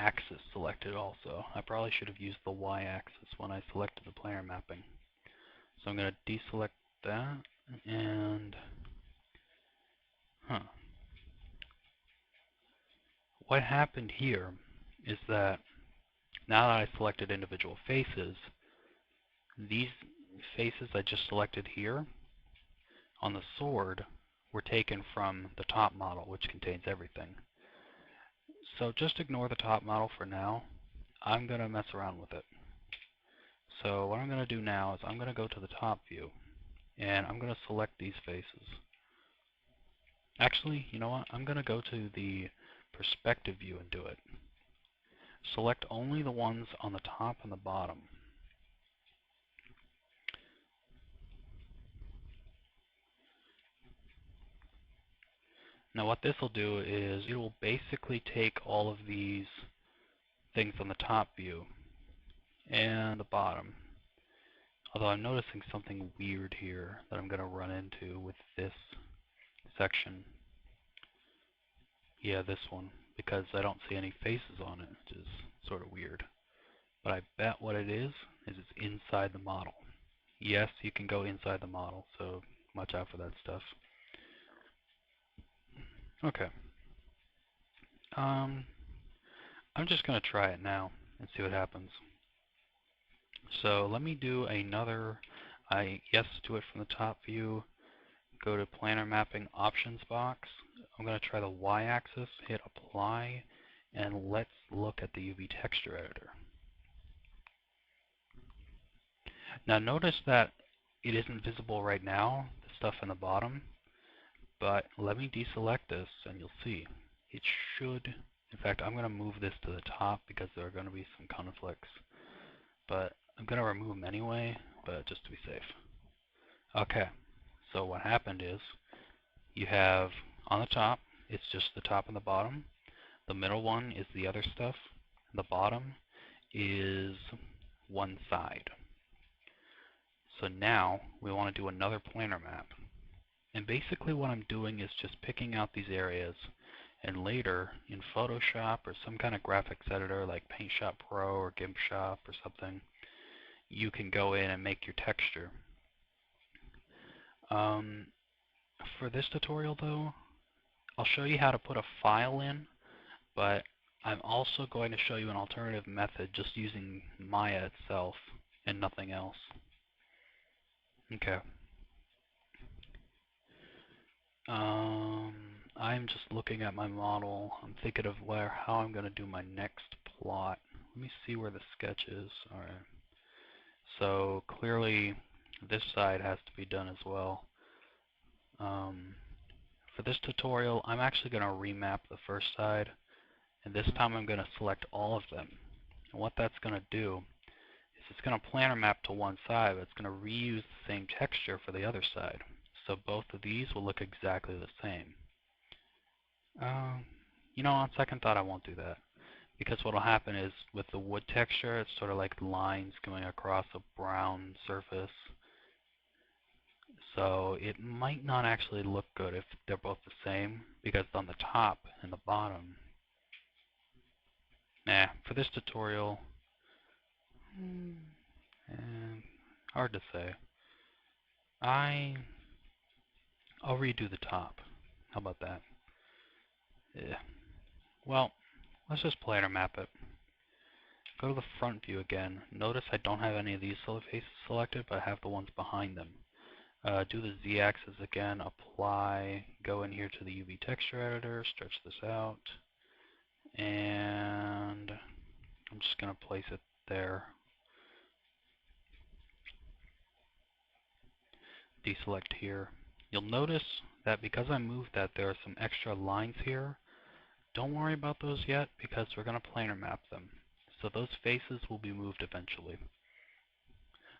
axis selected also. I probably should have used the y-axis when I selected the planar mapping. So I'm going to deselect that, and what happened here is that now that I selected individual faces, these faces I just selected here on the sword were taken from the top model, which contains everything. So just ignore the top model for now. I'm going to mess around with it. So what I'm going to do now is I'm going to go to the top view, and I'm going to select these faces. Actually, you know what? I'm going to go to the perspective view and do it. Select only the ones on the top and the bottom. Now what this will do is it will basically take all of these things on the top view and the bottom. Although I'm noticing something weird here that I'm going to run into with this section. Yeah, this one, because I don't see any faces on it, which is sort of weird. But I bet what it is it's inside the model. Yes, you can go inside the model, so watch out for that stuff. Okay. I'm just going to try it now and see what happens. So let me do another, yes, do it from the top view. Go to planar mapping options box. I'm going to try the y-axis, hit apply, and let's look at the UV texture editor. Now notice that it isn't visible right now, the stuff in the bottom, but let me deselect this and you'll see. It should, in fact, I'm going to move this to the top because there are going to be some conflicts, but I'm going to remove them anyway, but just to be safe. Okay, so what happened is you have on the top, it's just the top and the bottom. The middle one is the other stuff. The bottom is one side. So now we want to do another planar map. And basically what I'm doing is just picking out these areas, and later in Photoshop or some kind of graphics editor like Paint Shop Pro or GIMP Shop or something, you can go in and make your texture. For this tutorial though, I'll show you how to put a file in, but I'm also going to show you an alternative method just using Maya itself and nothing else. Okay. I'm just looking at my model. I'm thinking of how I'm going to do my next plot. Let me see where the sketch is. Alright. So clearly this side has to be done as well. For this tutorial, I'm actually going to remap the first side, and this time I'm going to select all of them. And what that's going to do is it's going to planar map to one side, but it's going to reuse the same texture for the other side. So both of these will look exactly the same. You know, on second thought, I won't do that. Because what will happen is with the wood texture, it's sort of like lines going across a brown surface. So it might not actually look good if they're both the same, because on the top and the bottom. Nah, for this tutorial, hard to say. I'll redo the top. How about that? Yeah. Well, let's just planar map it. Go to the front view again. Notice I don't have any of these faces selected, but I have the ones behind them. Do the z-axis again, apply, go in here to the UV texture editor, stretch this out, and I'm just going to place it there. Deselect here. You'll notice that because I moved that, there are some extra lines here. Don't worry about those yet because we're going to planar map them. So those faces will be moved eventually.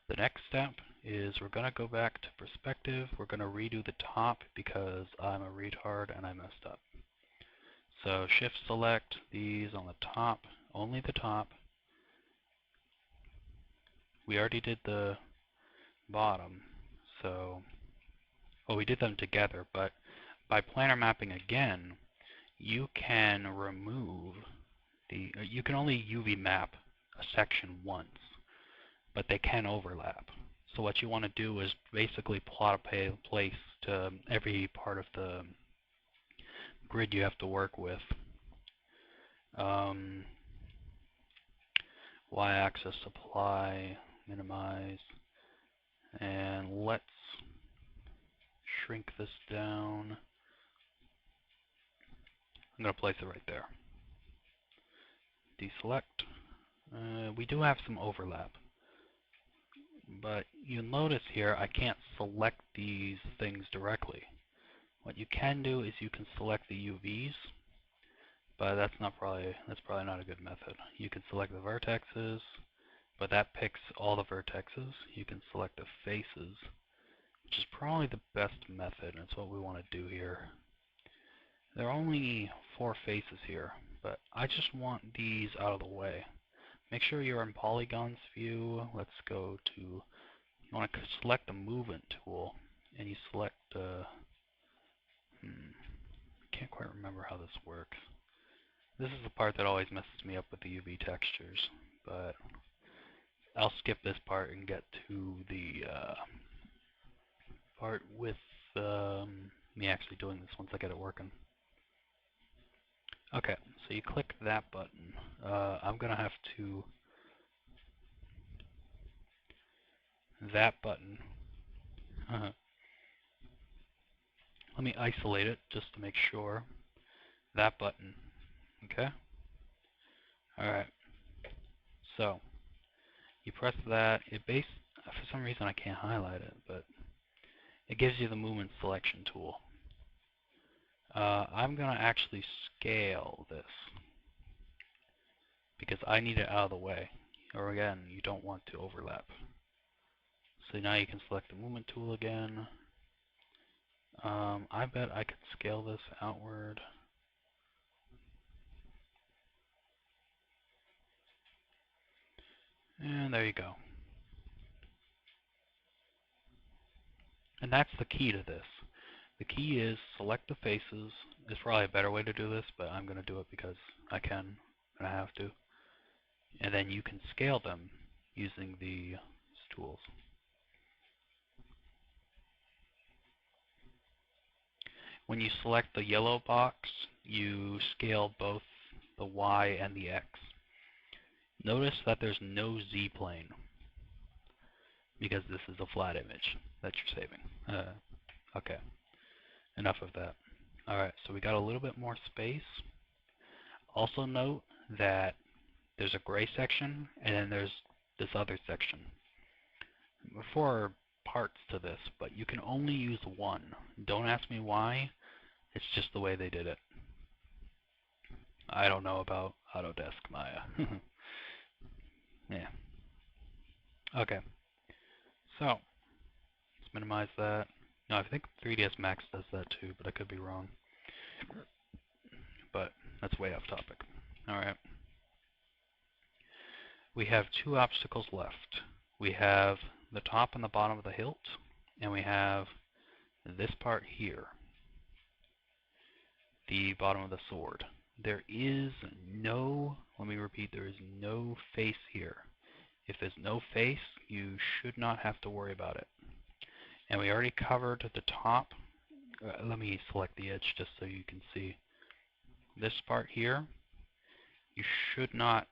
The next step is we're going to go back to perspective. We're going to redo the top because I'm a retard and I messed up. So shift select these on the top, only the top. We already did the bottom, so, well, we did them together, but by planar mapping again, you can remove you can only UV map a section once, but they can overlap. So what you want to do is basically plot a place to every part of the grid you have to work with. Y-axis apply, minimize, and let's shrink this down. I'm going to place it right there. Deselect. We do have some overlap, but you'll notice here I can't select these things directly. What you can do is you can select the UVs, but that's probably not a good method. You can select the vertexes, but that picks all the vertexes. You can select the faces, which is probably the best method. That's what we want to do here. There are only 4 faces here, but I just want these out of the way. Make sure you're in polygons view. Let's go to, you want to select the movement tool, and you select can't quite remember how this works. This is the part that always messes me up with the UV textures, but I'll skip this part and get to the part with me actually doing this once I get it working. Okay, so you click that button. I'm going to have to, that button, let me isolate it just to make sure. That button, okay? Alright, so you press that. For some reason I can't highlight it, but it gives you the movement selection tool. I'm going to actually scale this because I need it out of the way. Or again, you don't want to overlap. So now you can select the movement tool again. I bet I could scale this outward. And there you go. And that's the key to this. The key is select the faces. There's probably a better way to do this, but I'm going to do it because I can and I have to. And then you can scale them using these tools. When you select the yellow box, you scale both the Y and the X. Notice that there's no Z-plane because this is a flat image that you're saving. Okay, enough of that. Alright, so we got a little bit more space. Also note that there's a gray section and then there's this other section. Four parts to this, but you can only use one. Don't ask me why. It's just the way they did it. I don't know about Autodesk Maya. Yeah. Okay. So, let's minimize that. No, I think 3ds Max does that too, but I could be wrong. But that's way off topic. Alright. We have 2 obstacles left. We have the top and the bottom of the hilt, and we have this part here, the bottom of the sword. There is no, let me repeat, there is no face here. If there's no face, you should not have to worry about it. And we already covered the top. Let me select the edge just so you can see. This part here, you should not